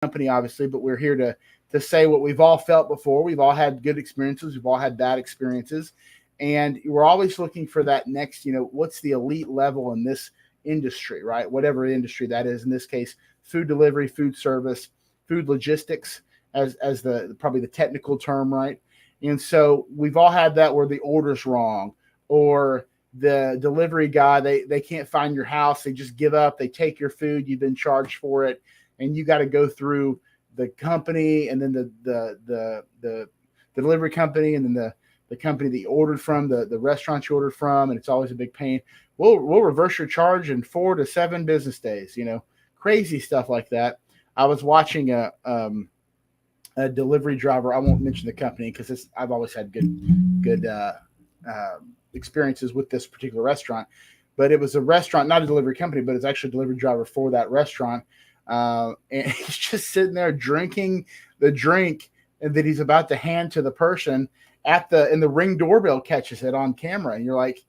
company, obviously, but we're here to say what we've all felt before. We've all had good experiences. We've all had bad experiences. And we're always looking for that next, what's the elite level in this industry, right? Whatever industry that is, in this case, food delivery, food service, food logistics as the probably the technical term, right? And so we've all had that where the order's wrong, or the delivery guy, they can't find your house. They just give up. They take your food. You've been charged for it. And you got to go through the company, and then the delivery company, and then the company that you ordered from, the restaurant you ordered from, and it's always a big pain. We'll reverse your charge in 4 to 7 business days. Crazy stuff like that. I was watching a delivery driver. I won't mention the company because I've always had good experiences with this particular restaurant. But it was a restaurant, not a delivery company, but it's actually a delivery driver for that restaurant. And he's just sitting there drinking the drink that he's about to hand to the person and the Ring doorbell catches it on camera. And you're like,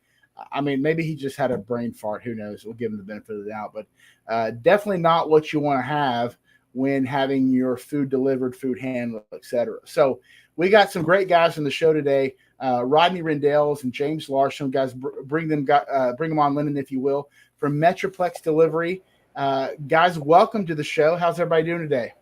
maybe he just had a brain fart. Who knows? We'll give him the benefit of the doubt, but definitely not what you want to have when having your food delivered, food handled, etc. So we got some great guys on the show today. Rodney Rendales and James Larson, guys, bring them on, Lennon, if you will, from Metroplex Delivery. Guys, welcome to the show. How's everybody doing today?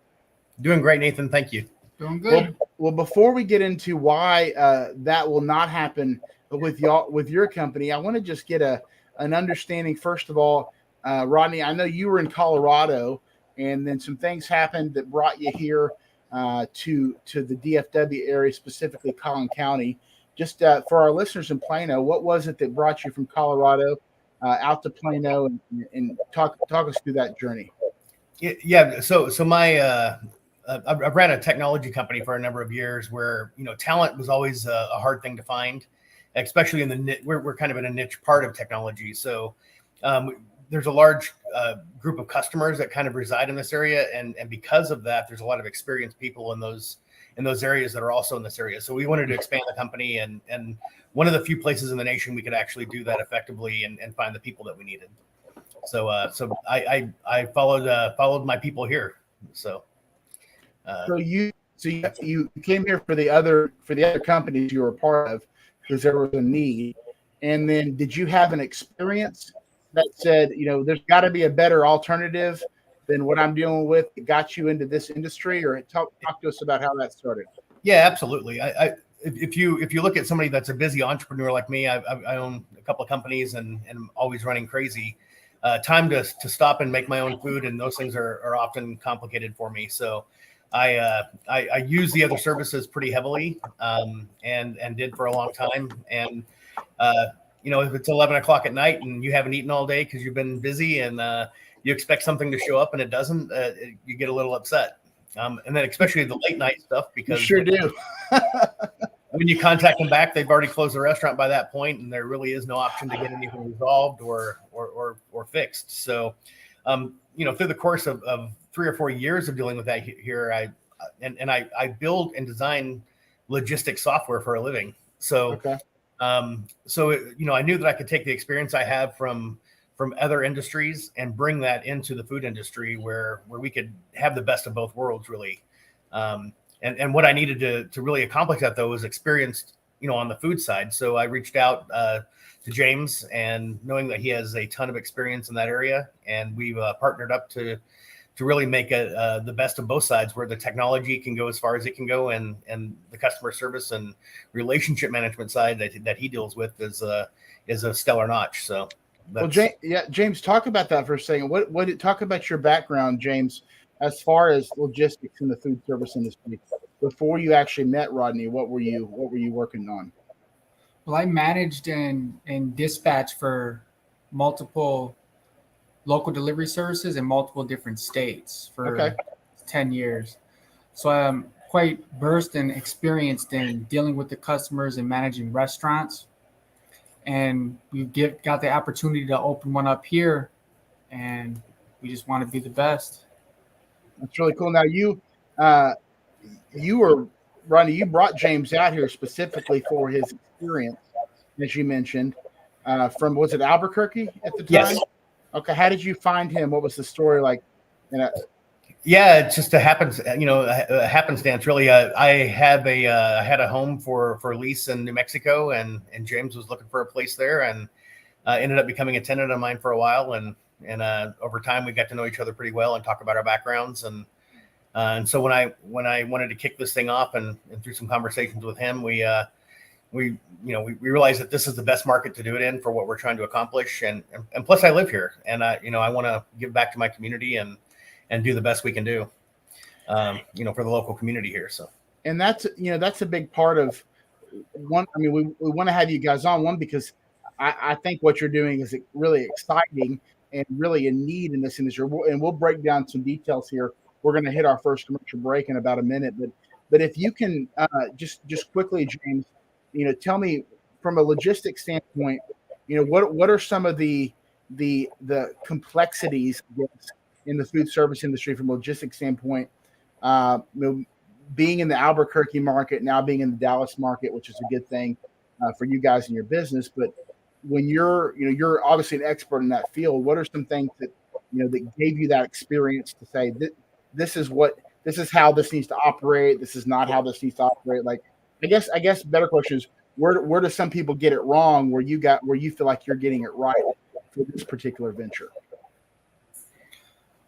Doing great, Nathan. Thank you. Doing good. Well, before we get into why that will not happen with your company, I want to just get an understanding. First of all, Rodney, I know you were in Colorado, and then some things happened that brought you here to the DFW area, specifically Collin County. Just for our listeners in Plano, what was it that brought you from Colorado out to Plano, and talk us through that journey? Yeah. So my I ran a technology company for a number of years where, talent was always a hard thing to find, especially we're kind of in a niche part of technology. So there's a large group of customers that kind of reside in this area. And because of that, there's a lot of experienced people in those areas that are also in this area. So we wanted to expand the company, and one of the few places in the nation we could actually do that effectively and find the people that we needed. So I followed my people here. So you came here for the other companies you were a part of because there was a need. And then did you have an experience that said, there's got to be a better alternative than what I'm dealing with that got you into this industry? Or talk to us about how that started. Yeah, absolutely. If you look at somebody that's a busy entrepreneur like me, I own a couple of companies and always running crazy. Time to stop and make my own food, and those things are often complicated for me. So I use the other services pretty heavily, and did for a long time. And if it's 11 o'clock at night and you haven't eaten all day because you've been busy, and you expect something to show up and it doesn't, you get a little upset. And then especially the late night stuff, because you sure do. When you contact them back, they've already closed the restaurant by that point, and there really is no option to get anything resolved or fixed. So, through the course of 3 or 4 years of dealing with that here, I build and design logistics software for a living. So, okay. I knew that I could take the experience I have from other industries and bring that into the food industry where we could have the best of both worlds, really. And what I needed to really accomplish that, though, was experienced, on the food side. So I reached out to James, and knowing that he has a ton of experience in that area, and we've partnered up to really make it the best of both sides, where the technology can go as far as it can go, and the customer service and relationship management side that he deals with is a stellar notch. So, James, talk about that for a second. Talk about your background, James, as far as logistics in the food service industry. Before you actually met Rodney, what were you working on? Well, I managed and dispatched for multiple local delivery services in multiple different states for 10 years. So I'm quite versed and experienced in dealing with the customers and managing restaurants. And we got the opportunity to open one up here, and we just want to be the best. That's really cool. Now Rodney, you brought James out here specifically for his experience, as you mentioned, from, was it Albuquerque at the time? Yes. Okay. How did you find him? What was the story like? Yeah, it's just a happenstance really. I had a home for lease in New Mexico, and James was looking for a place there, and ended up becoming a tenant of mine for a while, and over time we got to know each other pretty well and talk about our backgrounds, and so when I wanted to kick this thing off and through some conversations with him, we realized that this is the best market to do it in for what we're trying to accomplish, and plus I live here, and I want to give back to my community and do the best we can do, for the local community here. So, and that's a big part of one. I mean, we want to have you guys on, one, because I think what you're doing is really exciting and really in need in this industry. And we'll break down some details here. We're going to hit our first commercial break in about a minute, but if you can just quickly, James, tell me from a logistics standpoint, what are some of the complexities in the food service industry from a logistics standpoint, being in the Albuquerque market, now being in the Dallas market, which is a good thing for you guys in your business. But when you're obviously an expert in that field, what are some things that gave you that experience to say that this is how this needs to operate, this is not how this needs to operate? Like, I guess better question is, where do some people get it wrong where you feel like you're getting it right for this particular venture?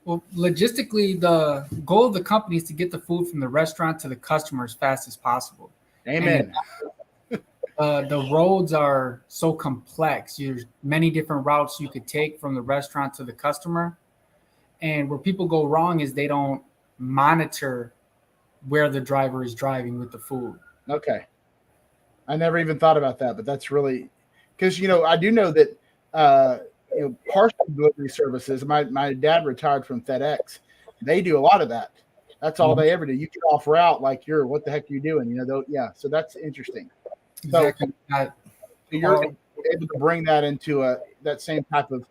Well, logistically, the goal of the company is to get the food from the restaurant to the customer as fast as possible. Amen. The roads are so complex. There's many different routes you could take from the restaurant to the customer. And where people go wrong is they don't monitor where the driver is driving with the food. Okay. I never even thought about that, but that's really because, I do know that, parcel delivery services. My dad retired from FedEx. They do a lot of that. That's all they ever do. You get off route, like what the heck are you doing? Yeah. So that's interesting. Exactly. So you're able to bring that into that same type of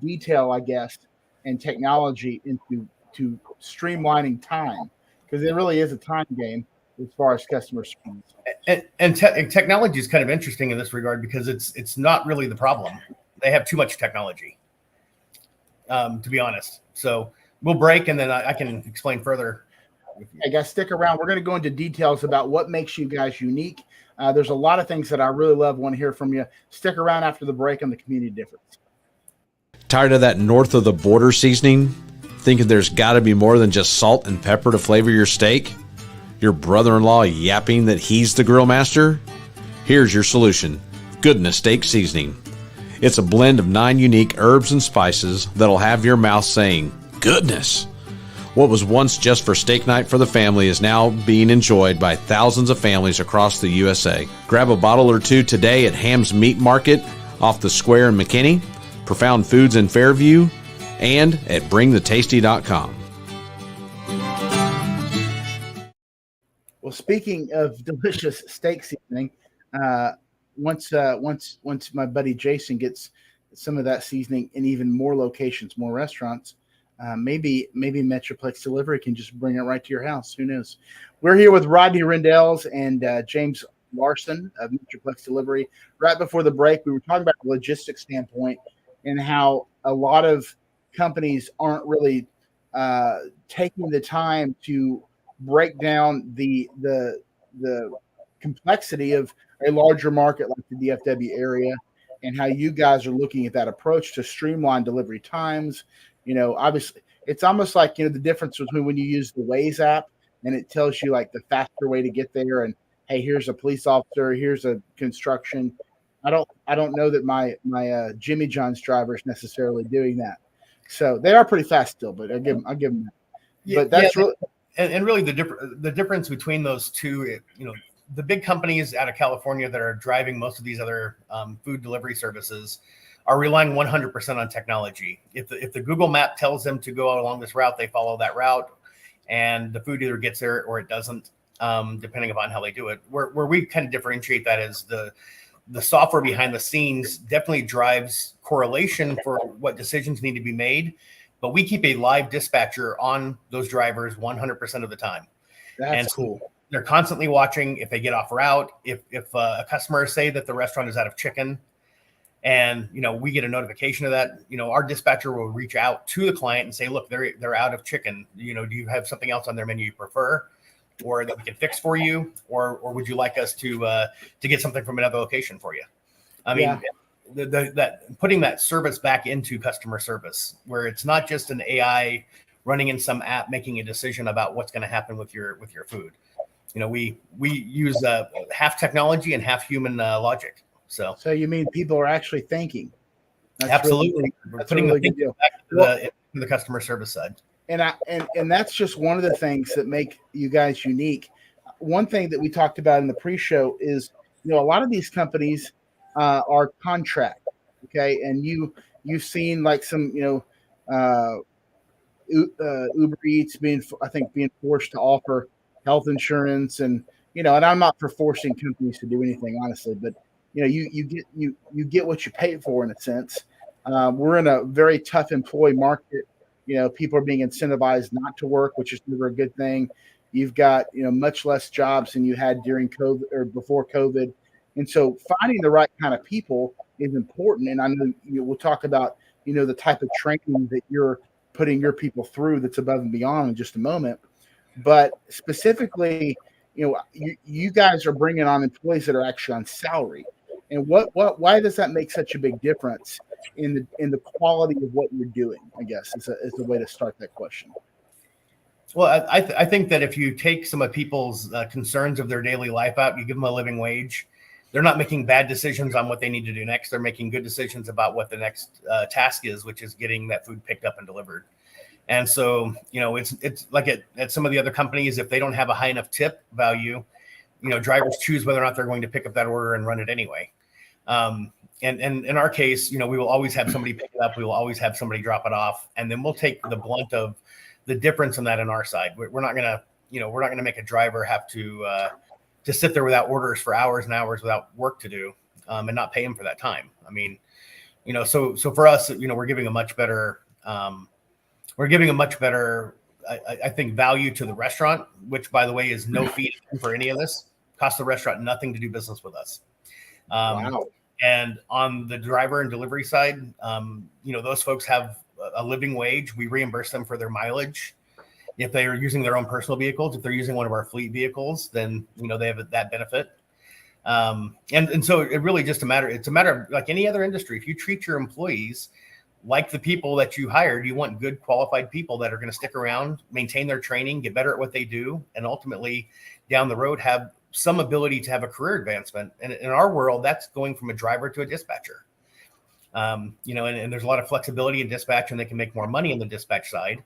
detail, I guess, and technology to streamlining time, because it really is a time game as far as customer service. And technology is kind of interesting in this regard because it's not really the problem. They have too much technology, to be honest. So we'll break, and then I can explain further. Hey guys, stick around. We're going to go into details about what makes you guys unique. There's a lot of things that I really want to hear from you. Stick around after the break on the community difference. Tired of that north of the border seasoning? Thinking there's got to be more than just salt and pepper to flavor your steak? Your brother-in-law yapping that he's the grill master? Here's your solution: Goodness Steak Seasoning. It's a blend of 9 unique herbs and spices that'll have your mouth saying, goodness. What was once just for steak night for the family is now being enjoyed by thousands of families across the USA. Grab a bottle or two today at Ham's Meat Market off the square in McKinney, Profound Foods in Fairview, and at bringthetasty.com. Well, speaking of delicious steak seasoning, once my buddy Jason gets some of that seasoning in even more locations, more restaurants, maybe Metroplex Delivery can just bring it right to your house. Who knows? We're here with Rodney Rendells and James Larson of Metroplex Delivery. Right before the break, we were talking about the logistics standpoint and how a lot of companies aren't really taking the time to break down the complexity of a larger market like the DFW area, and how you guys are looking at that approach to streamline delivery times. Obviously, it's almost like the difference between when you use the Waze app and it tells you like the faster way to get there, and hey, here's a police officer, here's a construction. I don't know that my Jimmy John's driver is necessarily doing that. So they are pretty fast still, but I'll give them that. Yeah, but that's really really the difference between those two. The big companies out of California that are driving most of these other food delivery services are relying 100% on technology. If the Google map tells them to go along this route, they follow that route, and the food either gets there or it doesn't, depending upon how they do it. Where we kind of differentiate that is the software behind the scenes definitely drives correlation for what decisions need to be made, but we keep a live dispatcher on those drivers 100% of the time. That's cool. They're constantly watching if they get off route. If a customer say that the restaurant is out of chicken, and we get a notification of that, our dispatcher will reach out to the client and say, look, they're out of chicken. Do you have something else on their menu you prefer, or that we can fix for you, or would you like us to get something from another location for you? I mean, that putting that service back into customer service, where it's not just an AI running in some app making a decision about what's going to happen with your food. We use half technology and half human logic. So you mean people are actually thinking? That's absolutely. We're putting the thinking back to the customer service side. And that's just one of the things that make you guys unique. One thing that we talked about in the pre-show is, a lot of these companies are contract, okay, and you've seen like some, Uber Eats being forced to offer health insurance, and and I'm not for forcing companies to do anything, honestly, but you get what you pay for in a sense. We're in a very tough employee market. People are being incentivized not to work, which is never a good thing. You've got, much less jobs than you had during COVID or before COVID. And so finding the right kind of people is important. And I know we'll talk about, the type of training that you're putting your people through that's above and beyond in just a moment. But specifically, you guys are bringing on employees that are actually on salary. And why does that make such a big difference in the quality of what you're doing? I guess is a way to start that question. Well, I think that if you take some of people's concerns of their daily life out, you give them a living wage, they're not making bad decisions on what they need to do next. They're making good decisions about what the next task is, which is getting that food picked up and delivered. And so, it's like at some of the other companies, if they don't have a high enough tip value, drivers choose whether or not they're going to pick up that order and run it anyway. And in our case, we will always have somebody pick it up. We will always have somebody drop it off, and then we'll take the blunt of the difference in that on our side. We're not gonna make a driver have to sit there without orders for hours and hours without work to do, and not pay him for that time. I mean, so for us, we're giving a much better, I think, value to the restaurant, which, by the way, is no fee for any of this. Costs the restaurant nothing to do business with us. Wow. And on the driver and delivery side, those folks have a living wage. We reimburse them for their mileage. If they are using their own personal vehicles, if they're using one of our fleet vehicles, then, they have that benefit. And so it really it's a matter of like any other industry. If you treat your employees like the people that you hired, you want good qualified people that are going to stick around, maintain their training, get better at what they do, and ultimately down the road have some ability to have a career advancement. And in our world, that's going from a driver to a dispatcher. And there's a lot of flexibility in dispatch, and they can make more money on the dispatch side.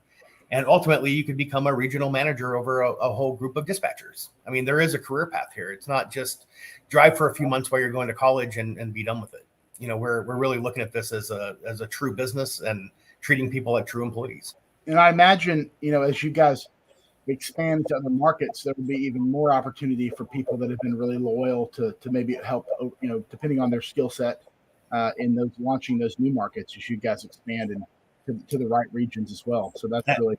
And ultimately, you could become a regional manager over a whole group of dispatchers. I mean, there is a career path here. It's not just drive for a few months while you're going to college and be done with it. We're really looking at this as a true business and treating people like true employees. And I imagine, as you guys expand to other markets, there will be even more opportunity for people that have been really loyal to maybe help, depending on their skill set in launching those new markets as you guys expand and to the right regions as well. So that's really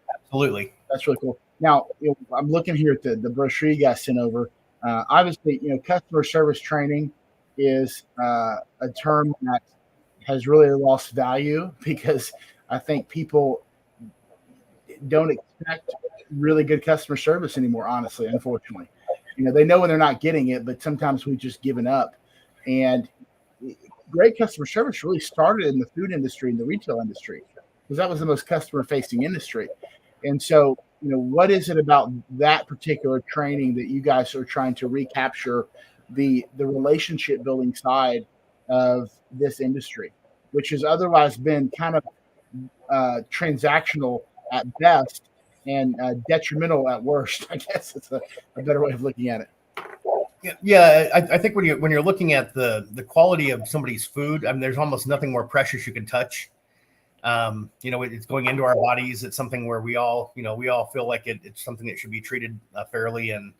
cool. Now, I'm looking here at the brochure you guys sent over. Obviously, customer service training is a term that has really lost value because I think people don't expect really good customer service anymore, honestly, unfortunately. They know when they're not getting it, but sometimes we've just given up. And great customer service really started in the food industry and the retail industry, because that was the most customer-facing industry. And so, what is it about that particular training that you guys are trying to recapture the relationship-building side of this industry, which has otherwise been kind of transactional at best and detrimental at worst? I guess it's a better way of looking at it. Yeah, I think when you're looking at the quality of somebody's food, I mean, there's almost nothing more precious you can touch. It's going into our bodies. It's something where we all feel like it's something that should be treated fairly and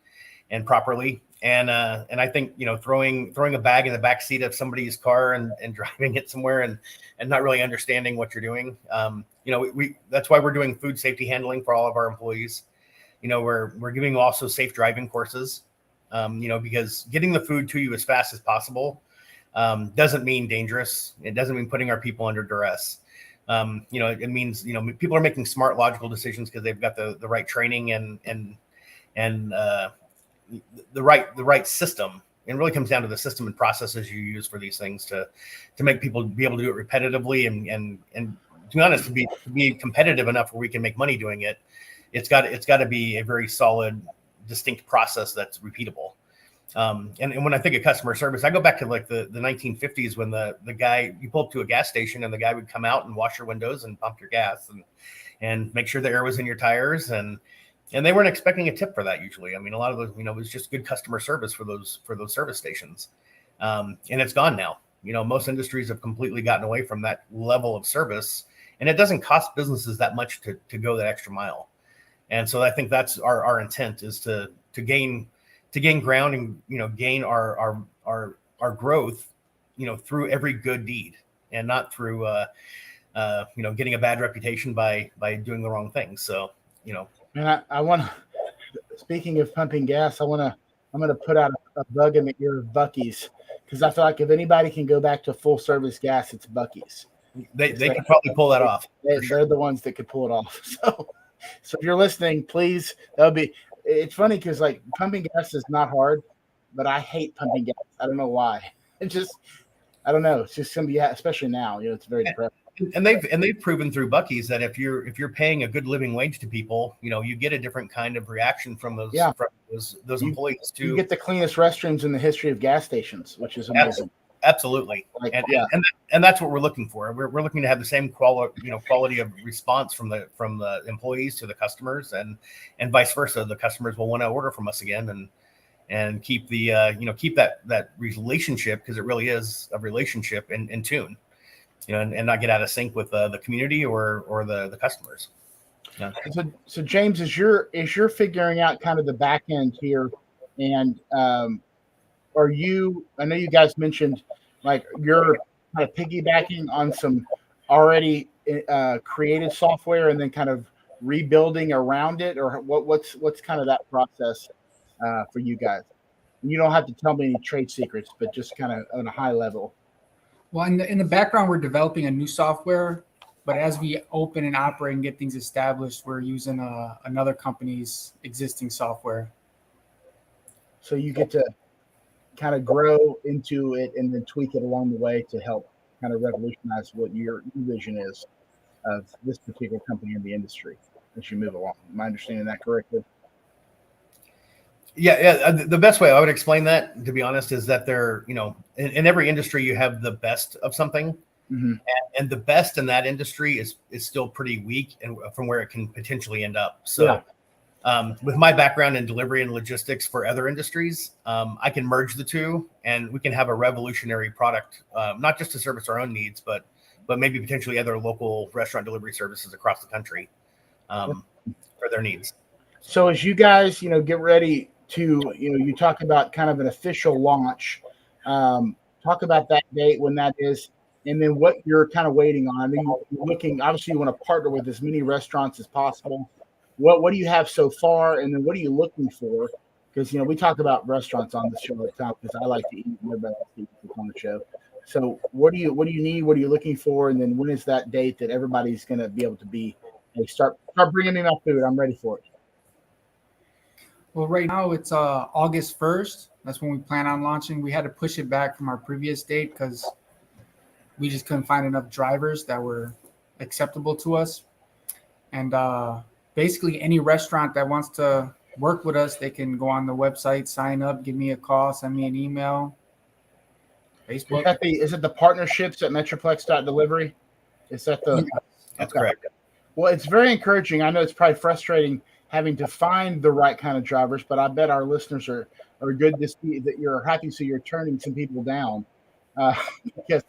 properly. And I think, throwing a bag in the back seat of somebody's car and driving it somewhere and not really understanding what you're doing. That's why we're doing food safety handling for all of our employees. We're giving also safe driving courses, because getting the food to you as fast as possible doesn't mean dangerous. It doesn't mean putting our people under duress. It means, people are making smart, logical decisions because they've got the right training and the right system. It really comes down to the system and processes you use for these things to make people be able to do it repetitively and to be honest, to be competitive enough where we can make money doing it. It's got to be a very solid, distinct process that's repeatable. And when I think of customer service, I go back to like the 1950s when the guy, you pull up to a gas station and the guy would come out and wash your windows and pump your gas and make sure the air was in your tires. And they weren't expecting a tip for that usually. I mean, a lot of those, it was just good customer service for those service stations. And it's gone now. Most industries have completely gotten away from that level of service, and it doesn't cost businesses that much to go that extra mile. And so I think that's our intent, is to gain ground and gain our growth through every good deed, and not through getting a bad reputation by doing the wrong things. So And I want to, speaking of pumping gas, I'm going to put out a bug in the ear of Buc-ee's, because I feel like if anybody can go back to full service gas, it's Buc-ee's. They could probably pull that off. They're the ones that could pull it off. So if you're listening, please, it's funny because like pumping gas is not hard, but I hate pumping gas. I don't know why. I don't know. It's just going to be, especially now, it's very depressing. And they've proven through Buc-ee's that if you're paying a good living wage to people, you get a different kind of reaction from those employees too. You get the cleanest restrooms in the history of gas stations, which is amazing. Absolutely. And that's what we're looking for. We're looking to have the same quality of response from the employees to the customers, and vice versa. The customers will want to order from us again and keep keep that relationship, because it really is a relationship, in tune. And not get out of sync with the community or the customers. Yeah. So James, as you're figuring out kind of the back end here, and I know you guys mentioned like you're kind of piggybacking on some already created software and then kind of rebuilding around it, or what's kind of that process for you guys? You don't have to tell me any trade secrets, but just kind of on a high level. Well, in the background, we're developing a new software, but as we open and operate and get things established, we're using another company's existing software. So you get to kind of grow into it and then tweak it along the way to help kind of revolutionize what your vision is of this particular company in the industry as you move along. Am I understanding that correctly? Yeah. The best way I would explain that, to be honest, is that in every industry you have the best of something, mm-hmm. and the best in that industry is still pretty weak and from where it can potentially end up. So, with my background in delivery and logistics for other industries, I can merge the two, and we can have a revolutionary product, not just to service our own needs, but maybe potentially other local restaurant delivery services across the country for their needs. So as you guys, get ready to, you talk about kind of an official launch, talk about that date, when that is, and then what you're kind of waiting on. I mean, you're looking, obviously you want to partner with as many restaurants as possible. What do you have so far? And then what are you looking for? Because, we talk about restaurants on the show all the time because I like to eat, and everybody likes to eat on the show. So what do you need? What are you looking for? And then when is that date that everybody's going to be able to be, hey, start bringing me my food. I'm ready for it. Well, right now it's August 1st. That's when we plan on launching. We had to push it back from our previous date because we just couldn't find enough drivers that were acceptable to us. And basically any restaurant that wants to work with us, they can go on the website, sign up, give me a call, send me an email. Facebook. Is it the partnerships at Metroplex Delivery? Is that the? That's correct. Well, it's very encouraging. I know it's probably frustrating having to find the right kind of drivers, but I bet our listeners are good to see that you're happy. So you're turning some people down because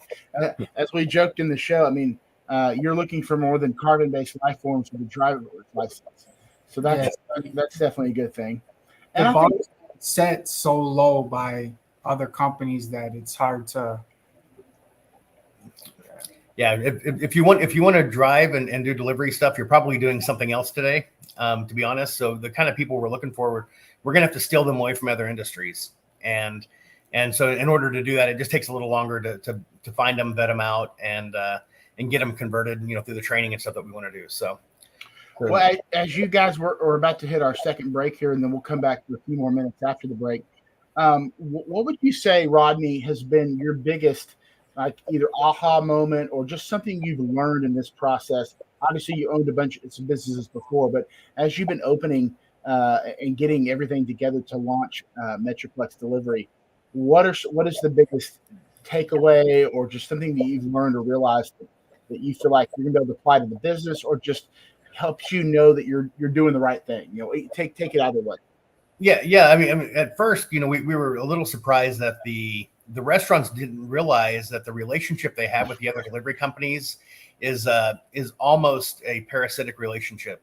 as we joked in the show, I mean, you're looking for more than carbon-based life forms for the driver's license. So that's definitely a good thing. And the bar is set so low by other companies that it's hard to. Yeah, if you want to drive and do delivery stuff, you're probably doing something else today, to be honest. So the kind of people we're looking for, we're going to have to steal them away from other industries. And And so in order to do that, it just takes a little longer to find them, vet them out, and get them converted, through the training and stuff that we want to do. So. Well, as you guys were about to hit our second break here, and then we'll come back for a few more minutes after the break. What would you say, Rodney, has been your biggest, like, either aha moment or just something you've learned in this process? Obviously, you owned a bunch of businesses before, but as you've been opening and getting everything together to launch Metroplex Delivery, what is the biggest takeaway, or just something that you've learned or realized that you feel like you're going to be able to apply to the business, or just helps you know that you're doing the right thing? Take it either way. Yeah. I mean, at first, we were a little surprised that the restaurants didn't realize that the relationship they have with the other delivery companies is almost a parasitic relationship,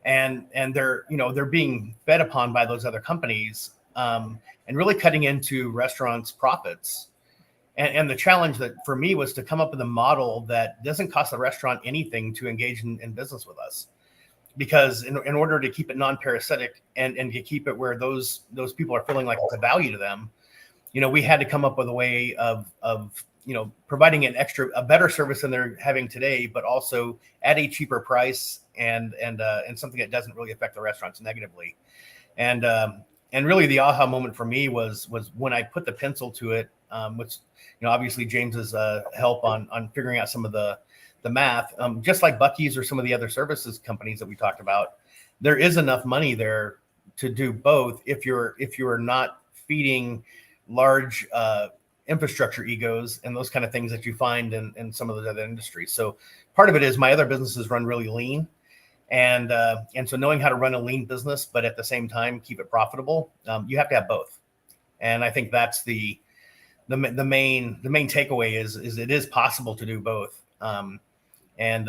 and they're being fed upon by those other companies, and really cutting into restaurants' profits. And the challenge that for me was to come up with a model that doesn't cost the restaurant anything to engage in business with us. Because in order to keep it non-parasitic and to keep it where those people are feeling like it's a value to them, we had to come up with a way of providing a better service than they're having today, but also at a cheaper price and something that doesn't really affect the restaurants negatively. And really the aha moment for me was when I put the pencil to it, which obviously James's help on figuring out some of the math, just like Buc-ee's or some of the other services companies that we talked about, there is enough money there to do both if you're not feeding large infrastructure egos and those kind of things that you find in some of those other industries. So part of it is my other businesses run really lean, and so knowing how to run a lean business, but at the same time keep it profitable, you have to have both. And I think that's the main takeaway is it is possible to do both. And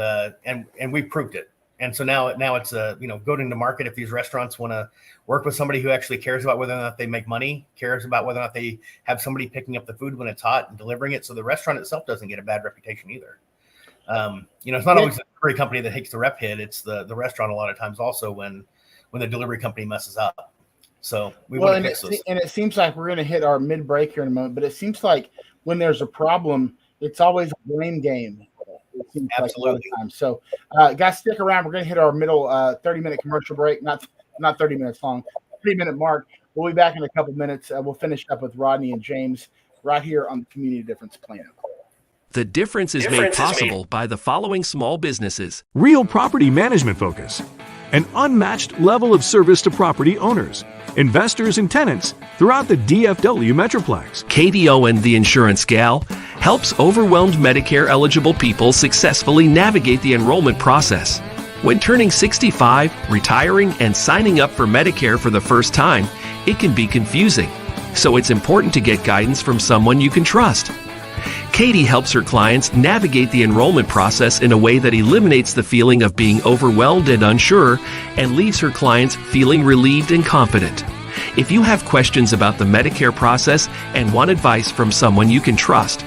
we've proved it. And so now it's going to market. If these restaurants want to work with somebody who actually cares about whether or not they make money, cares about whether or not they have somebody picking up the food when it's hot and delivering it, so the restaurant itself doesn't get a bad reputation either. It's not always the delivery company that takes the rep hit. It's the restaurant a lot of times also when the delivery company messes up. So we want to fix those. And it seems like we're going to hit our mid-break here in a moment, but it seems like when there's a problem, it's always a blame game. It seems absolutely. Like a lot of times. So, guys, stick around. We're going to hit our middle 30-minute commercial break. Not 30 minutes long, 3-minute mark. We'll be back in a couple minutes. We'll finish up with Rodney and James right here on the Community Difference Plan. The difference is made possible by the following small businesses. Real property management focus. An unmatched level of service to property owners, investors, and tenants throughout the DFW Metroplex. Katie Owen, the insurance gal, helps overwhelmed Medicare-eligible people successfully navigate the enrollment process. When turning 65, retiring, and signing up for Medicare for the first time, it can be confusing. So it's important to get guidance from someone you can trust. Katie helps her clients navigate the enrollment process in a way that eliminates the feeling of being overwhelmed and unsure and leaves her clients feeling relieved and confident. If you have questions about the Medicare process and want advice from someone you can trust,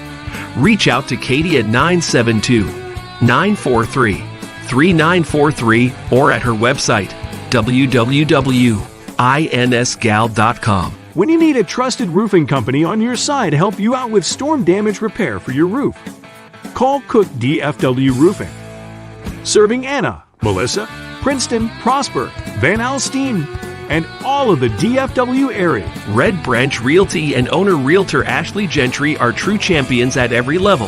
reach out to Katie at 972-943-3943 or at her website, www.insgal.com. When you need a trusted roofing company on your side to help you out with storm damage repair for your roof, call Cook DFW Roofing. Serving Anna, Melissa, Princeton, Prosper, Van Alstyne, and all of the DFW area. Red Branch Realty and owner realtor Ashley Gentry are true champions at every level.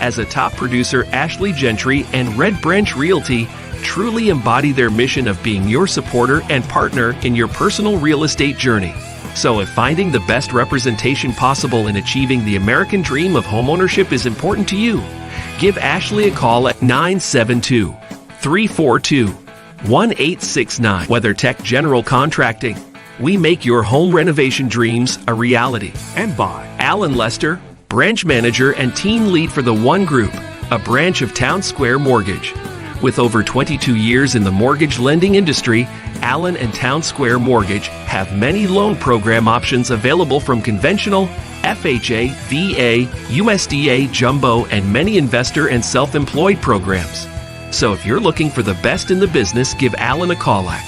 As a top producer, Ashley Gentry and Red Branch Realty truly embody their mission of being your supporter and partner in your personal real estate journey. So if finding the best representation possible in achieving the American dream of homeownership is important to you, give Ashley a call at 972-342-1869. WeatherTech General Contracting. We make your home renovation dreams a reality. And by Alan Lester, branch manager and team lead for the One Group, a branch of Town Square Mortgage. With over 22 years in the mortgage lending industry, Allen and Town Square Mortgage have many loan program options available from conventional, FHA, VA, USDA, jumbo, and many investor and self-employed programs. So if you're looking for the best in the business, give Allen a call at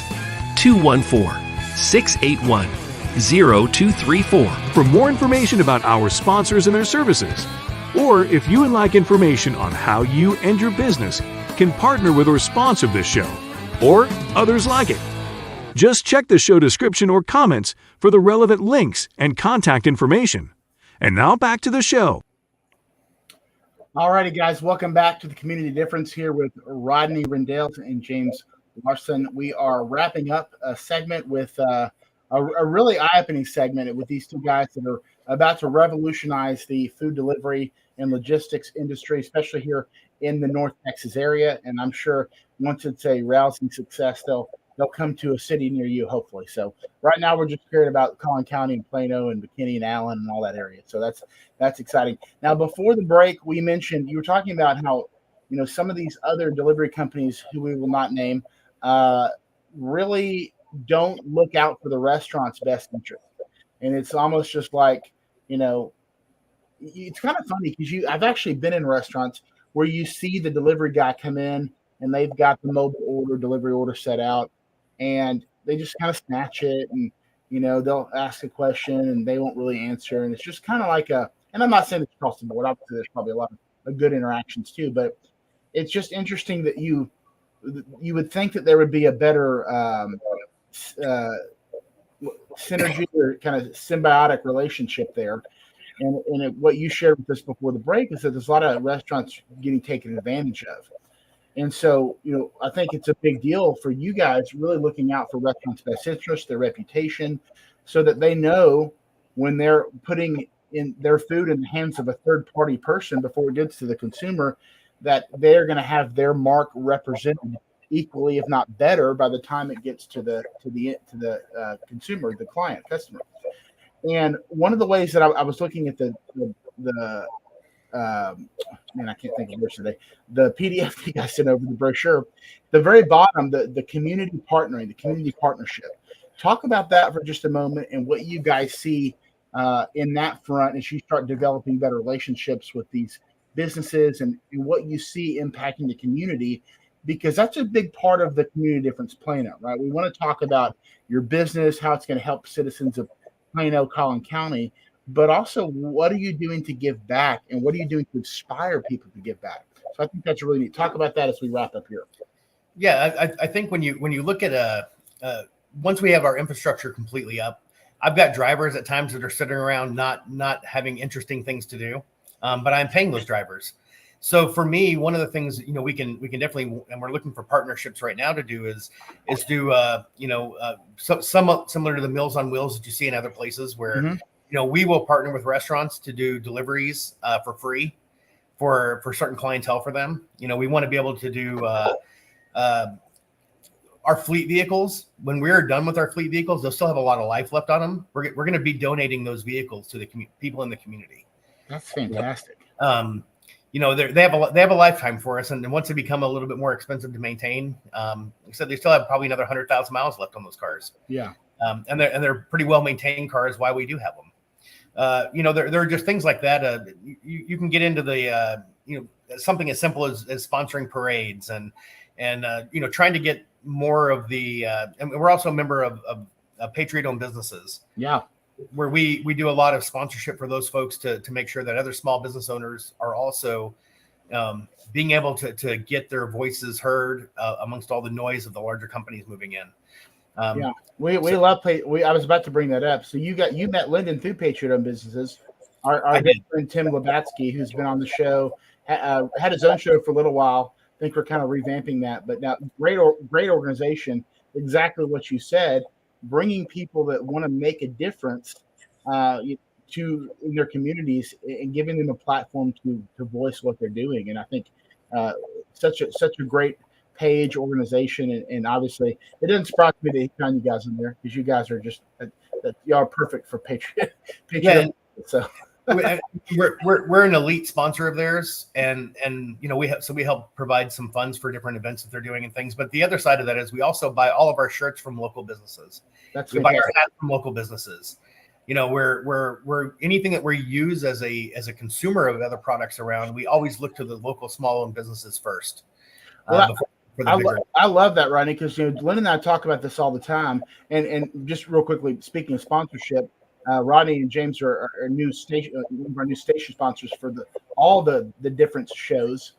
214-681-3700 0234. For more information about our sponsors and their services, or if you would like information on how you and your business can partner with or sponsor this show, or others like it, just check the show description or comments for the relevant links and contact information. And now back to the show. All righty, guys, welcome back to the Community Difference here with Rodney Rendell and James Larson. We are wrapping up a segment with a really eye-opening segment with these two guys that are about to revolutionize the food delivery and logistics industry, especially here in the North Texas area. And I'm sure once it's a rousing success, they'll come to a city near you, hopefully. So right now we're just curious about Collin County and Plano and McKinney and Allen and all that area. So that's exciting. Now, before the break, you were talking about how, some of these other delivery companies who we will not name really don't look out for the restaurant's best interest. And it's almost just like, it's kind of funny because I've actually been in restaurants where you see the delivery guy come in and they've got the mobile delivery order set out, and they just kind of snatch it, and they'll ask a question and they won't really answer, and it's just kind of like and I'm not saying it's across the board, obviously there's probably a lot of good interactions too, but it's just interesting that you would think that there would be a better synergy or kind of symbiotic relationship there. And what you shared with us before the break is that there's a lot of restaurants getting taken advantage of. And so, I think it's a big deal for you guys really looking out for restaurants' best interest, their reputation, so that they know when they're putting in their food in the hands of a third-party person before it gets to the consumer, that they're going to have their mark represented equally, if not better, by the time it gets to the consumer, the client, customer. And one of the ways that I was looking at I can't think of words today, the PDF you guys sent over, the brochure, the very bottom, the community partnering, the community partnership. Talk about that for just a moment and what you guys see in that front as you start developing better relationships with these businesses and what you see impacting the community, because that's a big part of the Community Difference Plano, right? We want to talk about your business, how it's going to help citizens of Plano, Collin County, but also what are you doing to give back and what are you doing to inspire people to give back? So I think that's really neat. Talk about that as we wrap up here. Yeah, I think when you look at once we have our infrastructure completely up, I've got drivers at times that are sitting around not having interesting things to do, but I'm paying those drivers. So for me, one of the things we can definitely, and we're looking for partnerships right now to do is do somewhat similar to the Meals on Wheels that you see in other places where we will partner with restaurants to do deliveries for free for certain clientele for them. We want to be able to do our fleet vehicles. When we're done with our fleet vehicles, they'll still have a lot of life left on them. We're going to be donating those vehicles to the people in the community. That's fantastic. They have a lifetime for us, and once they become a little bit more expensive to maintain, like I said, they still have probably another 100,000 miles left on those cars. Yeah, and they're pretty well maintained cars. Why we do have them. There are just things like that. You can get into the something as simple as sponsoring parades and trying to get more of the. And we're also a member of Patriot-owned businesses. Yeah. Where we do a lot of sponsorship for those folks to make sure that other small business owners are also being able to get their voices heard amongst all the noise of the larger companies moving in. We love I was about to bring that up. So you met Lyndon through Patriot-owned businesses. Our good friend Tim Labatsky, who's been on the show, had his own show for a little while. I think we're kind of revamping that, but now great organization. Exactly what you said. Bringing people that want to make a difference in their communities and giving them a platform to voice what they're doing. And I think such a great page organization. And obviously it doesn't surprise me that he found you guys in there because you guys are just y'all are perfect for Patriot. Yeah. So we're an elite sponsor of theirs, and we help provide some funds for different events that they're doing and things. But the other side of that is we also buy all of our shirts from local businesses. We buy our hats from local businesses. We're anything that we use as a consumer of other products around. We always look to the local small owned businesses first for the bigger. I love that, Rodney, because Lynn and I talk about this all the time. And just real quickly, speaking of sponsorship, Rodney and James are new station, one of our new station sponsors for all the different shows.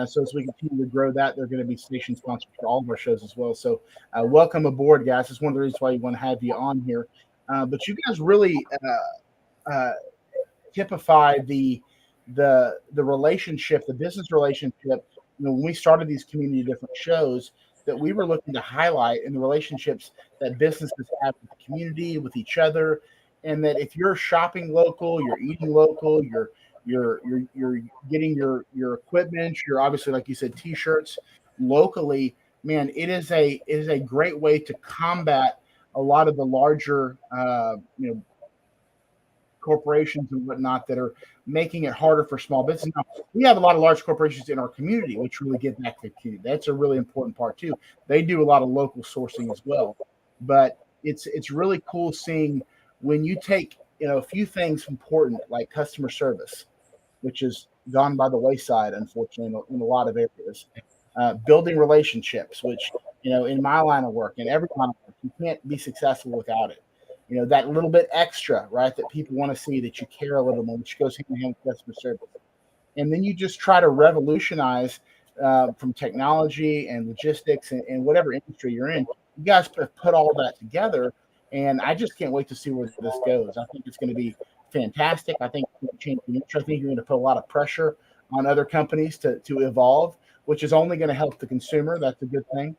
So as we continue to grow that, they're going to be station sponsors for all of our shows as well. So welcome aboard, guys. It's one of the reasons why we want to have you on here. But you guys really typify the relationship, the business relationship. When we started these community different shows, that we were looking to highlight in the relationships that businesses have with the community, with each other, and that if you're shopping local, you're eating local, you're getting your equipment, you're obviously, like you said, t-shirts locally, man, it is a great way to combat a lot of the larger corporations and whatnot that are making it harder for small business. Now, we have a lot of large corporations in our community, which really give back to the community. That's a really important part too. They do a lot of local sourcing as well, but it's really cool seeing when you take a few things important like customer service, which has gone by the wayside, unfortunately, in a lot of areas. Building relationships, which in my line of work and every line of work, you can't be successful without it. That little bit extra, right, that people want to see, that you care a little more, which goes hand in hand with customer service. And then you just try to revolutionize from technology and logistics and whatever industry you're in. You guys have put all that together, and I just can't wait to see where this goes. I think it's going to be fantastic. I think it's going to change the industry. I think you're going to put a lot of pressure on other companies to evolve, which is only going to help the consumer. That's a good thing.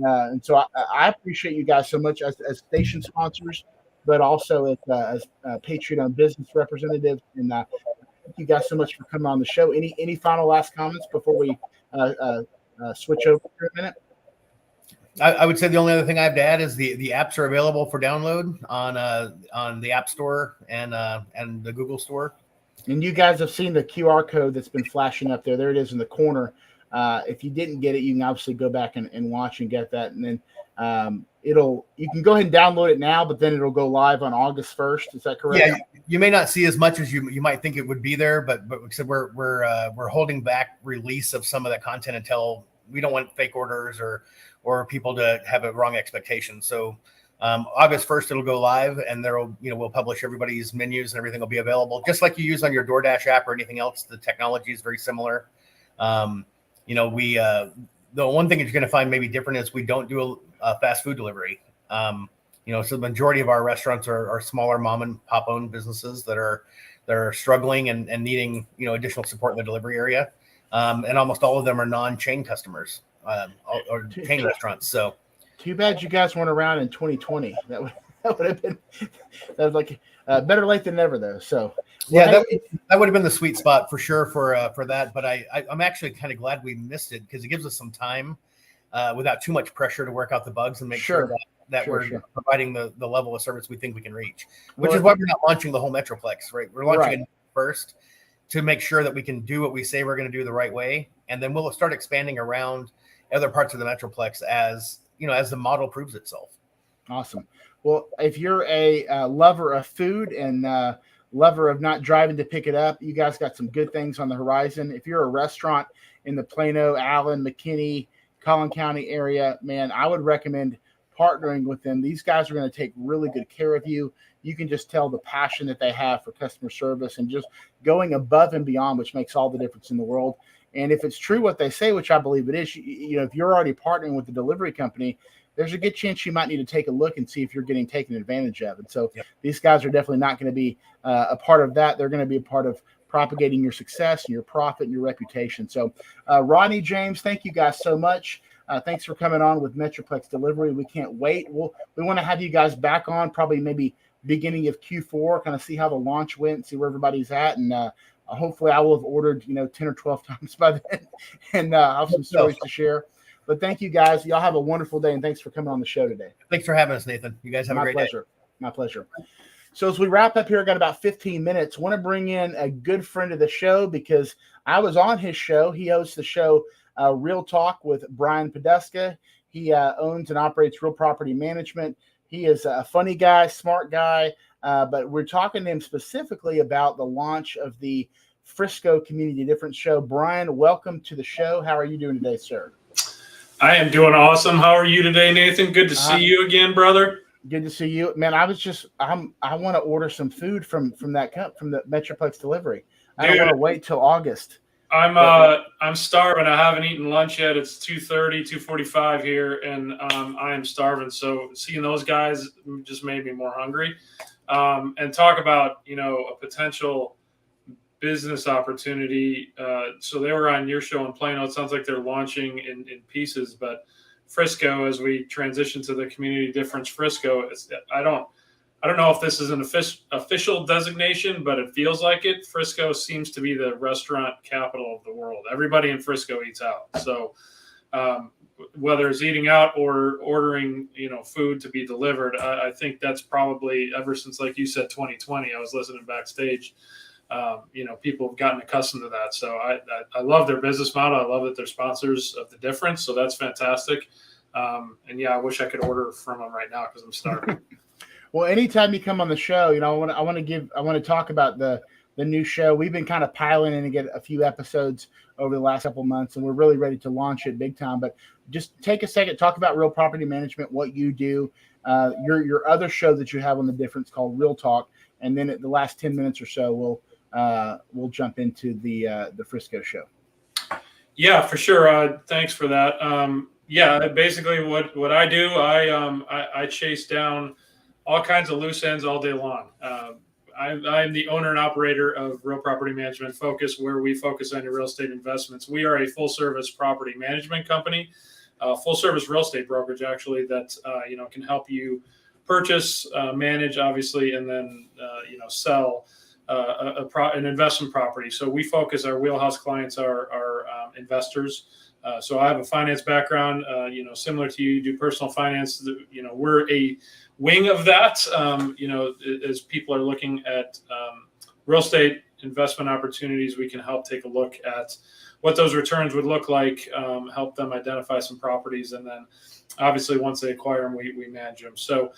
And so I appreciate you guys so much as station sponsors, but also as Patreon business representatives. And thank you guys so much for coming on the show. Any final last comments before we switch over for a minute? I would say the only other thing I have to add is the apps are available for download on the App Store and the Google Store. And you guys have seen the QR code that's been flashing up there. There it is in the corner. If you didn't get it, you can obviously go back and watch and get that. And then you can go ahead and download it now, but then it'll go live on August 1st. Is that correct? Yeah, you may not see as much as you might think it would be there, but we're holding back release of some of that content until we don't want fake orders or people to have a wrong expectation. So August 1st, it'll go live, and we'll publish everybody's menus and everything will be available, just like you use on your DoorDash app or anything else. The technology is very similar. The one thing that you're going to find maybe different is we don't do a fast food delivery. So the majority of our restaurants are smaller mom and pop owned businesses that are struggling and needing, additional support in the delivery area. And almost all of them are non-chain customers or chain restaurants. So too bad you guys weren't around in 2020. That would have been like better late than never though. So yeah, that would have been the sweet spot for sure for that. But I'm actually kind of glad we missed it because it gives us some time without too much pressure to work out the bugs and make sure that we're providing the level of service we think we can reach, which is why we're not launching the whole Metroplex, right? We're launching it first to make sure that we can do what we say we're going to do the right way. And then we'll start expanding around other parts of the Metroplex as the model proves itself. Awesome. Well, if you're a lover of food and lover of not driving to pick it up, you guys got some good things on the horizon. If you're a restaurant in the Plano, Allen, McKinney, Collin County area, man, I would recommend partnering with them. These guys are going to take really good care of you. You can just tell the passion that they have for customer service and just going above and beyond, which makes all the difference in the world. And if it's true what they say, which I believe it is, if you're already partnering with the delivery company, there's a good chance you might need to take a look and see if you're getting taken advantage of. And so These guys are definitely not going to be a part of that. They're going to be a part of propagating your success and your profit and your reputation. So Rodney, James, thank you guys so much. Thanks for coming on with Metroplex Delivery. We can't wait. We want to have you guys back on probably maybe beginning of Q4, kind of see how the launch went, see where everybody's at. And hopefully I will have ordered, 10 or 12 times by then and I'll have some stories to share. But thank you guys. Y'all have a wonderful day, and thanks for coming on the show today. Thanks for having us, Nathan. You guys have a great day. My pleasure. So as we wrap up here, I got about 15 minutes. Want to bring in a good friend of the show because I was on his show. He hosts the show Real Talk with Brian Poduska. He owns and operates Real Property Management. He is a funny guy, smart guy, but we're talking to him specifically about the launch of the FRISCO Community Difference show. Brian, welcome to the show. How are you doing today, sir? I am doing awesome. How are you today, Nathan? Good to see you again, brother. Good to see you, man. I want to order some food from the Metroplex Delivery. I don't want to wait till August. I'm starving. I haven't eaten lunch yet. It's 2:30, 2:45 here, and I am starving. So seeing those guys just made me more hungry. And talk about, a potential business opportunity. So they were on your show in Plano. It sounds like they're launching in pieces, but FRISCO, as we transition to the community difference, FRISCO, I don't know if this is an official designation, but it feels like it. FRISCO seems to be the restaurant capital of the world. Everybody in FRISCO eats out. So whether it's eating out or ordering, food to be delivered, I think that's probably ever since, like you said, 2020, I was listening backstage. People have gotten accustomed to that. So I love their business model. I love that they're sponsors of the difference. So that's fantastic. I wish I could order from them right now because I'm starving. Well, anytime you come on the show, I want to talk about the new show. We've been kind of piling in to get a few episodes over the last couple of months, and we're really ready to launch it big time. But just take a second, talk about Real Property Management, what you do, your other show that you have on the difference called Real Talk, and then at the last 10 minutes or so, we'll jump into the FRISCO show. Yeah, for sure. Thanks for that. Basically what I do, I chase down all kinds of loose ends all day long. I'm the owner and operator of Real Property Management Focus, where we focus on your real estate investments. We are a full-service property management company, full-service real estate brokerage, actually, that can help you purchase, manage, obviously, and then sell an investment property. So we focus. Our wheelhouse clients are investors. So I have a finance background, similar to you. Do personal finance. We're a wing of that. As people are looking at real estate investment opportunities, we can help take a look at what those returns would look like, help them identify some properties, and then obviously once they acquire them, we manage them. So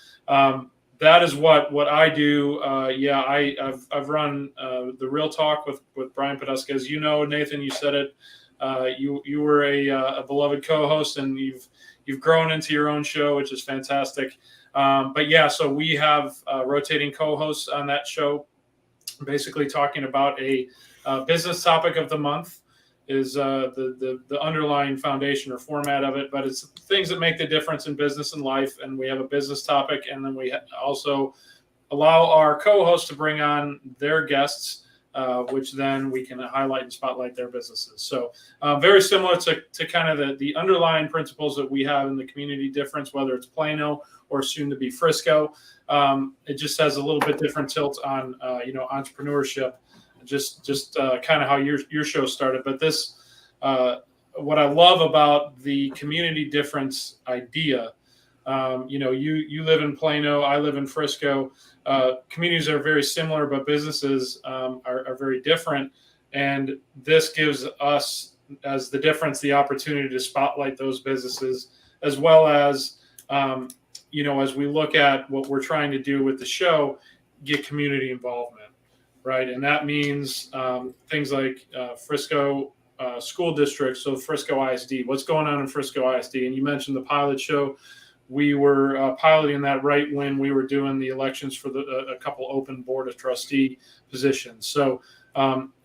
that is what I do. I've run the Real Talk with Brian Poduska. As you know, Nathan, you said it. You were a beloved co-host, and you've grown into your own show, which is fantastic. So we have rotating co-hosts on that show, basically talking about a business topic of the month is the underlying foundation or format of it, but it's things that make the difference in business and life. And we have a business topic, and then we also allow our co-hosts to bring on their guests, which then we can highlight and spotlight their businesses. So very similar to kind of the underlying principles that we have in the community difference, whether it's Plano or soon to be FRISCO. It just has a little bit different tilt on entrepreneurship, just kind of how your show started. But this, what I love about the community difference idea, you live in Plano, I live in FRISCO. Communities are very similar, but businesses are very different. And this gives us, as the difference, the opportunity to spotlight those businesses, as well as, as we look at what we're trying to do with the show, get community involvement, right? And that means things like FRISCO school districts, so FRISCO ISD, what's going on in FRISCO ISD. And you mentioned the pilot show. We were piloting that right when we were doing the elections for a couple open board of trustee positions. So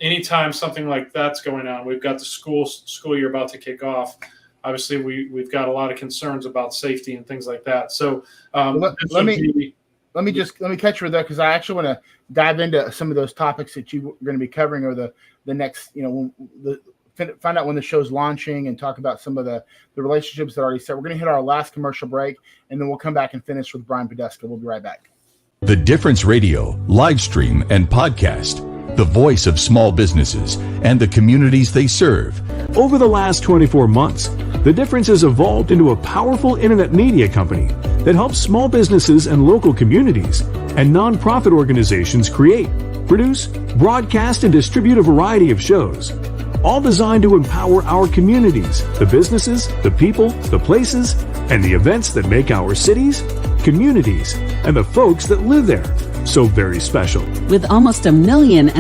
anytime something like that's going on, we've got the school year about to kick off. Obviously, we've got a lot of concerns about safety and things like that. So let me catch you with that, because I actually want to dive into some of those topics that you're going to be covering over the next, find out when the show's launching and talk about some of the relationships that are already set. We're going to hit our last commercial break, and then we'll come back and finish with Brian Poduska. We'll be right back. The Difference Radio, live stream and podcast, the voice of small businesses and the communities they serve. Over the last 24 months, The Difference has evolved into a powerful internet media company that helps small businesses and local communities and nonprofit organizations create, produce, broadcast, and distribute a variety of shows, all designed to empower our communities, the businesses, the people, the places, and the events that make our cities, communities, and the folks that live there so very special. With almost 1.5 million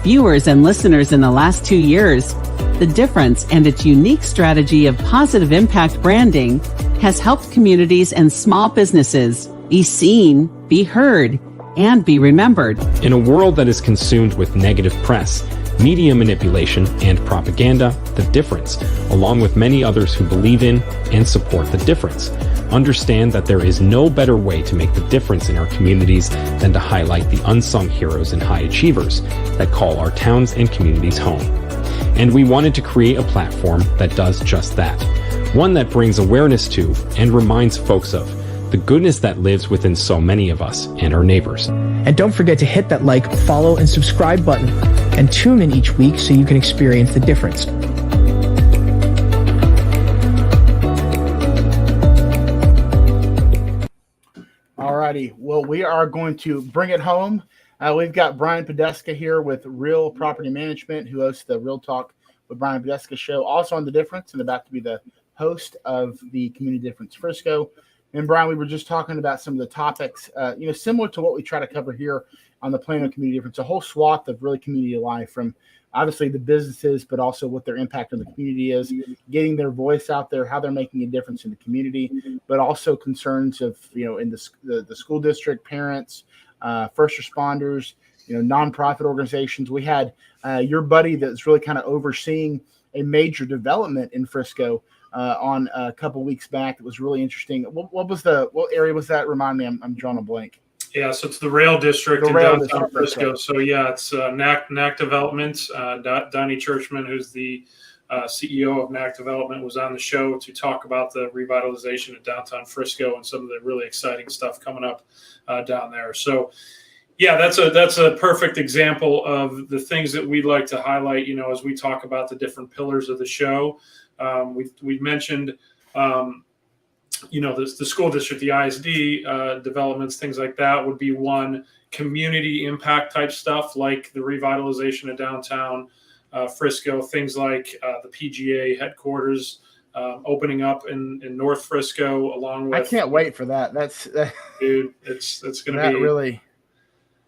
viewers and listeners in the last 2 years, The Difference and its unique strategy of positive impact branding has helped communities and small businesses be seen, be heard, and be remembered. In a world that is consumed with negative press, media manipulation, and propaganda, The Difference, along with many others who believe in and support The Difference, understand that there is no better way to make the difference in our communities than to highlight the unsung heroes and high achievers that call our towns and communities home. And we wanted to create a platform that does just that. One that brings awareness to and reminds folks of the goodness that lives within so many of us and our neighbors. And don't forget to hit that like, follow, and subscribe button, and tune in each week so you can experience The Difference. Alrighty, well, we are going to bring it home. We've got Brian Poduska here with Real Property Management, who hosts the Real Talk with Brian Poduska show, also on The Difference, and about to be the host of the Community Difference FRISCO. And Brian, we were just talking about some of the topics, similar to what we try to cover here on the Plano Community Difference, a whole swath of really community life, from obviously the businesses, but also what their impact on the community is, getting their voice out there, how they're making a difference in the community, but also concerns of, in the school district, parents, first responders, nonprofit organizations. We had your buddy that's really kind of overseeing a major development in Frisco on a couple weeks back. It was really interesting. What area was that? Remind me, I'm drawing a blank. Yeah, so it's the Rail District in downtown Frisco. Right. So yeah, it's NAC Development. Donnie Churchman, who's the CEO of NAC Development, was on the show to talk about the revitalization of downtown Frisco and some of the really exciting stuff coming up down there. So yeah, that's a perfect example of the things that we'd like to highlight, as we talk about the different pillars of the show. We mentioned, the school district, the ISD developments, things like that would be one. Community impact type stuff like the revitalization of downtown Frisco, things like the PGA headquarters opening up in North Frisco, along with. I can't wait for that. Dude, it's going to be really.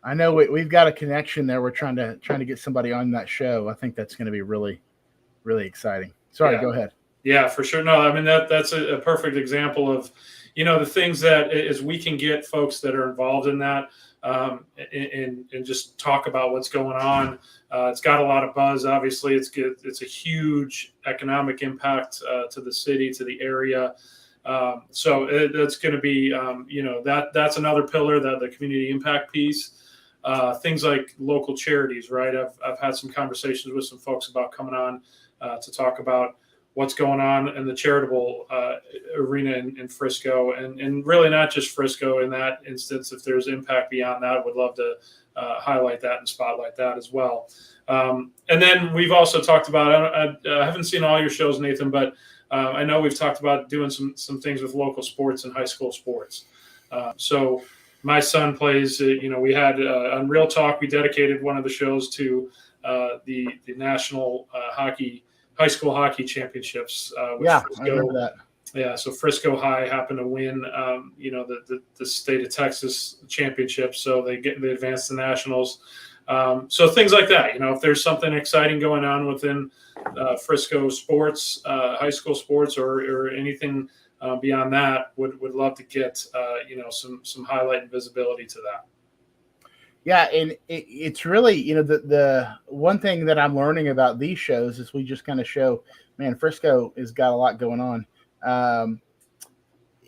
I know we've got a connection there. We're trying to get somebody on that show. I think that's going to be really, really exciting. Sorry, Go ahead. Yeah, for sure. No, I mean, that's a perfect example of, the things that as we can get folks that are involved in that and just talk about what's going on. It's got a lot of buzz. Obviously, it's a huge economic impact to the city, to the area. So that's going to be, that's another pillar, that the community impact piece. Things like local charities, right? I've had some conversations with some folks about coming on to talk about what's going on in the charitable arena in Frisco, and really not just Frisco in that instance. If there's impact beyond that, would love to highlight that and spotlight that as well. And then we've also talked about, I haven't seen all your shows, Nathan, but I know we've talked about doing some things with local sports and high school sports. So my son plays, we had on Real Talk, we dedicated one of the shows to the national high school hockey championships. Frisco, I remember that. Yeah, so Frisco High happened to win, the state of Texas championship, so they advanced to nationals. So things like that, if there's something exciting going on within Frisco sports, high school sports, or anything beyond that, would love to get some highlight and visibility to that. Yeah, and it's really, the one thing that I'm learning about these shows is we just kind of show, man, Frisco has got a lot going on.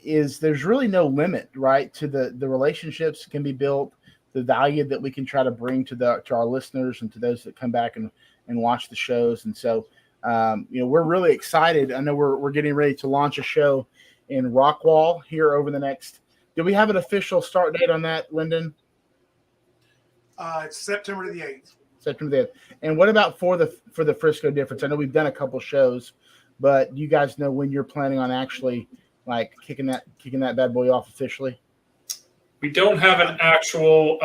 Is there's really no limit, right, to the relationships can be built, the value that we can try to bring to our listeners and to those that come back and watch the shows. And so, we're really excited. I know we're getting ready to launch a show in Rockwall here over the next. Do we have an official start date on that, Lyndon? It's September the 8th. September the 8th. And what about for the Frisco Difference? I know we've done a couple shows, but do you guys know when you're planning on actually like kicking that bad boy off officially? We don't have an actual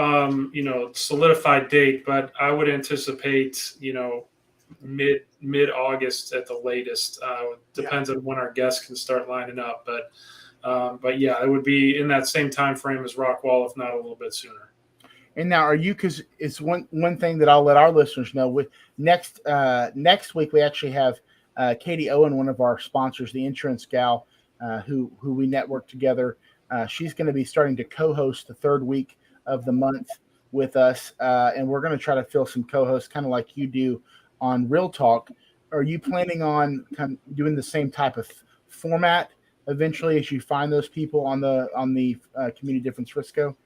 solidified date, but I would anticipate mid August at the latest. Depends on when our guests can start lining up, but yeah, it would be in that same time frame as Rockwall, if not a little bit sooner. And now, are you? Because it's one thing that I'll let our listeners know. With next week, we actually have Katie Owen, one of our sponsors, the insurance gal, who we network together. She's going to be starting to co-host the third week of the month with us, and we're going to try to fill some co-hosts, kind of like you do on Real Talk. Are you planning on kind of doing the same type of format eventually as you find those people on the Community Difference Frisco?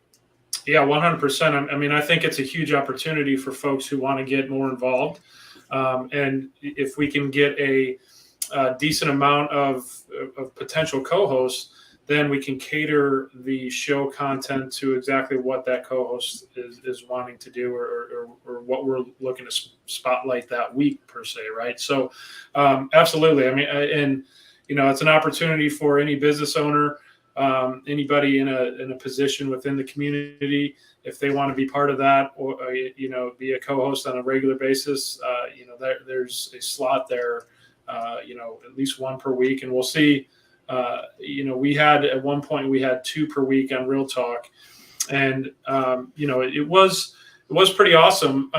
Yeah, 100%. I mean, I think it's a huge opportunity for folks who want to get more involved. And if we can get a decent amount of potential co-hosts, then we can cater the show content to exactly what that co-host is wanting to do or what we're looking to spotlight that week per se, right? So absolutely. I mean, and, it's an opportunity for any business owner, anybody in a position within the community, if they want to be part of that or, be a co-host on a regular basis, there's a slot there, at least one per week. And we'll see, we had at one point, we had 2 per week on Real Talk, and, it was pretty awesome.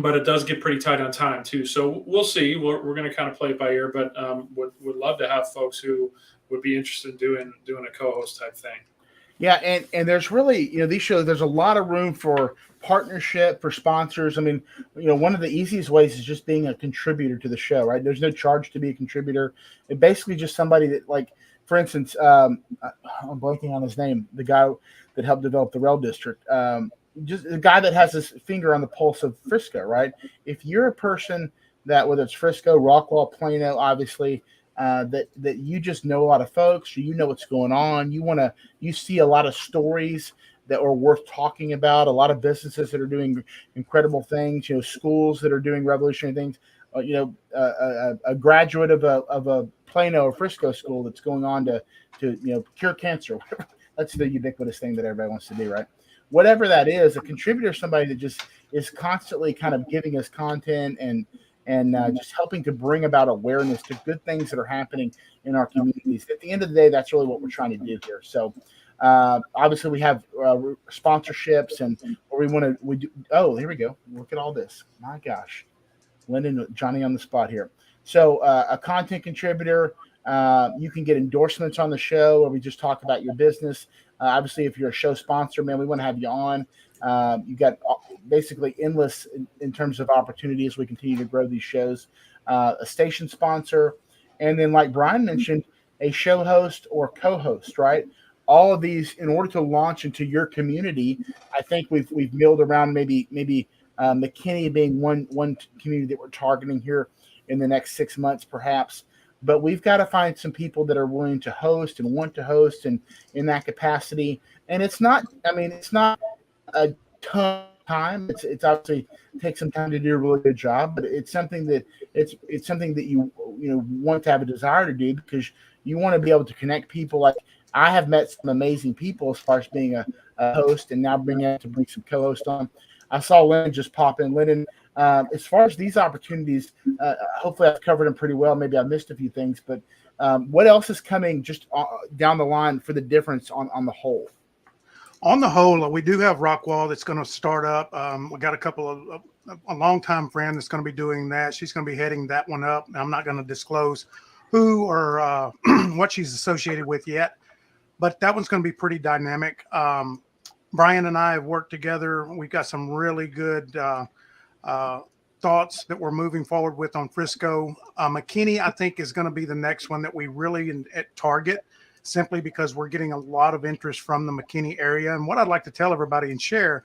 But it does get pretty tight on time too. So we'll see. We're going to kind of play it by ear, but would love to have folks who would be interested in doing a co-host type thing. Yeah, and there's really, these shows, there's a lot of room for partnership, for sponsors. I mean, one of the easiest ways is just being a contributor to the show, right? There's no charge to be a contributor. It basically just somebody that, like, for instance, I'm blanking on his name, the guy that helped develop the Rail District, just a guy that has his finger on the pulse of Frisco, right? If you're a person that, whether it's Frisco, Rockwall, Plano, obviously, that you just know a lot of folks, or you know what's going on, you see a lot of stories that are worth talking about, a lot of businesses that are doing incredible things, schools that are doing revolutionary things, a graduate of a Plano or Frisco school that's going on to cure cancer. That's the ubiquitous thing that everybody wants to do, right? Whatever that is, a contributor is somebody that just is constantly kind of giving us content and just helping to bring about awareness to good things that are happening in our communities. At the end of the day, that's really what we're trying to do here. So obviously we have sponsorships and where we do. Oh, here we go. Look at all this. My gosh. Lyndon, Johnny on the spot here. So a content contributor, you can get endorsements on the show where we just talk about your business. Obviously, if you're a show sponsor, man, we want to have you on. You got basically endless in terms of opportunities. We continue to grow these shows. A station sponsor, and then, like Brian mentioned, a show host or co-host, right? All of these, in order to launch into your community, I think we've milled around maybe McKinney being one community that we're targeting here in the next 6 months, perhaps. But we've got to find some people that are willing to host and want to host and in that capacity. And it's not a ton of time. It's obviously takes some time to do a really good job, but it's something that it's something that you want to have a desire to do because you want to be able to connect people. Like I have met some amazing people as far as being a host and now bring some co-hosts on. I saw Lennon just pop in. Lennon, as far as these opportunities, hopefully I've covered them pretty well. Maybe I missed a few things, but what else is coming just down the line for the difference on the whole? On the whole, we do have Rockwall that's going to start up. We got a longtime friend that's going to be doing that. She's going to be heading that one up. I'm not going to disclose who or what she's associated with yet, but that one's going to be pretty dynamic. Brian and I have worked together. We've got some really good thoughts that we're moving forward with on Frisco. McKinney, I think, is going to be the next one that we really target, simply because we're getting a lot of interest from the McKinney area. And what I'd like to tell everybody and share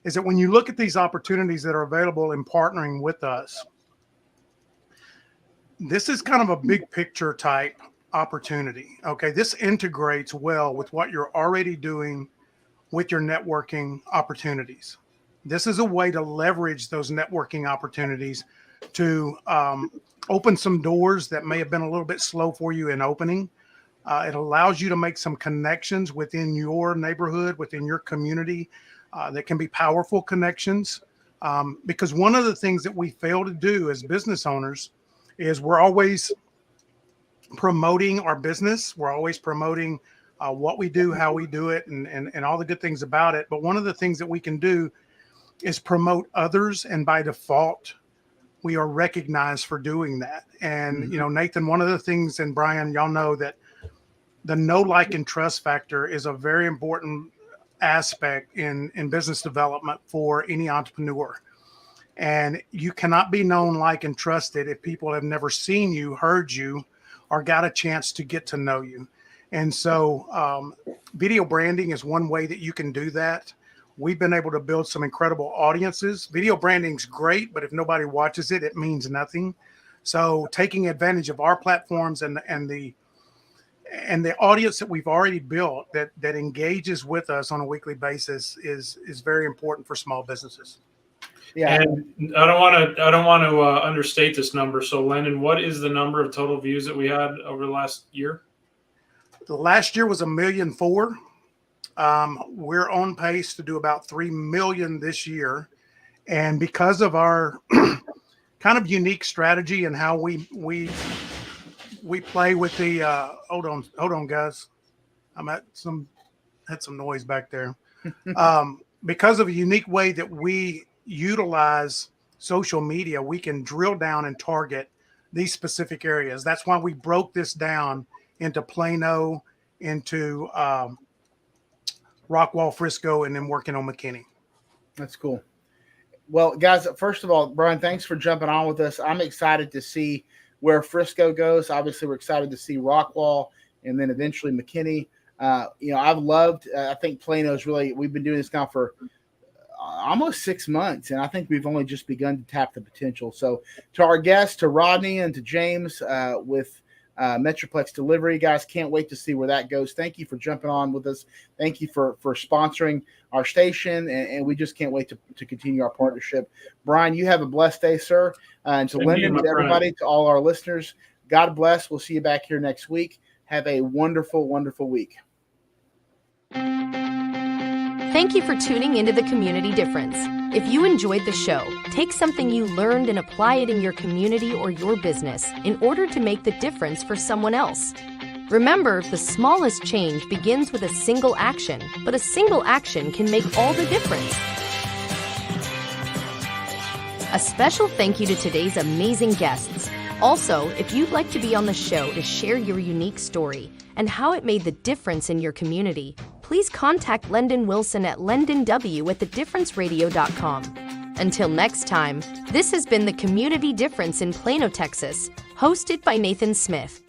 is that when you look at these opportunities that are available in partnering with us, this is kind of a big picture type opportunity. Okay, this integrates well with what you're already doing with your networking opportunities. This is a way to leverage those networking opportunities to open some doors that may have been a little bit slow for you in opening. It allows you to make some connections within your neighborhood, within your community that can be powerful connections. Because one of the things that we fail to do as business owners is we're always promoting our business. We're always promoting what we do, how we do it, and all the good things about it. But one of the things that we can do is promote others, and by default, we are recognized for doing that. And, Nathan, one of the things, and Brian, y'all know that the know, like, and trust factor is a very important aspect in business development for any entrepreneur. And you cannot be known, like, and trusted if people have never seen you, heard you, or got a chance to get to know you. And so video branding is one way that you can do that. We've been able to build some incredible audiences. Video branding's great, but if nobody watches it, it means nothing. So taking advantage of our platforms and the audience that we've already built that engages with us on a weekly basis is very important for small businesses. Yeah. And I don't want to understate this number. So Landon, what is the number of total views that we had over the last year? The last year was 1.4 million. We're on pace to do about 3 million this year. And because of our kind of unique strategy and how we play with the hold on guys. Had some noise back there. Because of a unique way that we utilize social media, we can drill down and target these specific areas. That's why we broke this down into Plano, into Rockwall, Frisco, and then working on McKinney. That's cool. Well, guys, first of all, Brian, thanks for jumping on with us. I'm excited to see where Frisco goes. Obviously, we're excited to see Rockwall and then eventually McKinney. I've loved, I think Plano's really, we've been doing this now for almost 6 months, and I think we've only just begun to tap the potential. So to our guests, to Rodney and to James with Metroplex Delivery, guys, can't wait to see where that goes. Thank you for jumping on with us. Thank you for sponsoring our station, and we just can't wait to continue our partnership. Brian, you have a blessed day, sir. And to Lyndon, to everybody, to all our listeners, God bless. We'll see you back here next week. Have a wonderful, wonderful week. Thank you for tuning into The Community Difference. If you enjoyed the show, take something you learned and apply it in your community or your business in order to make the difference for someone else. Remember, the smallest change begins with a single action, but a single action can make all the difference. A special thank you to today's amazing guests. Also, if you'd like to be on the show to share your unique story and how it made the difference in your community, please contact Lyndon Wilson at lendonw@thedifferenceradio.com. Until next time, this has been The Community Difference in Plano, Texas, hosted by Nathan Smith.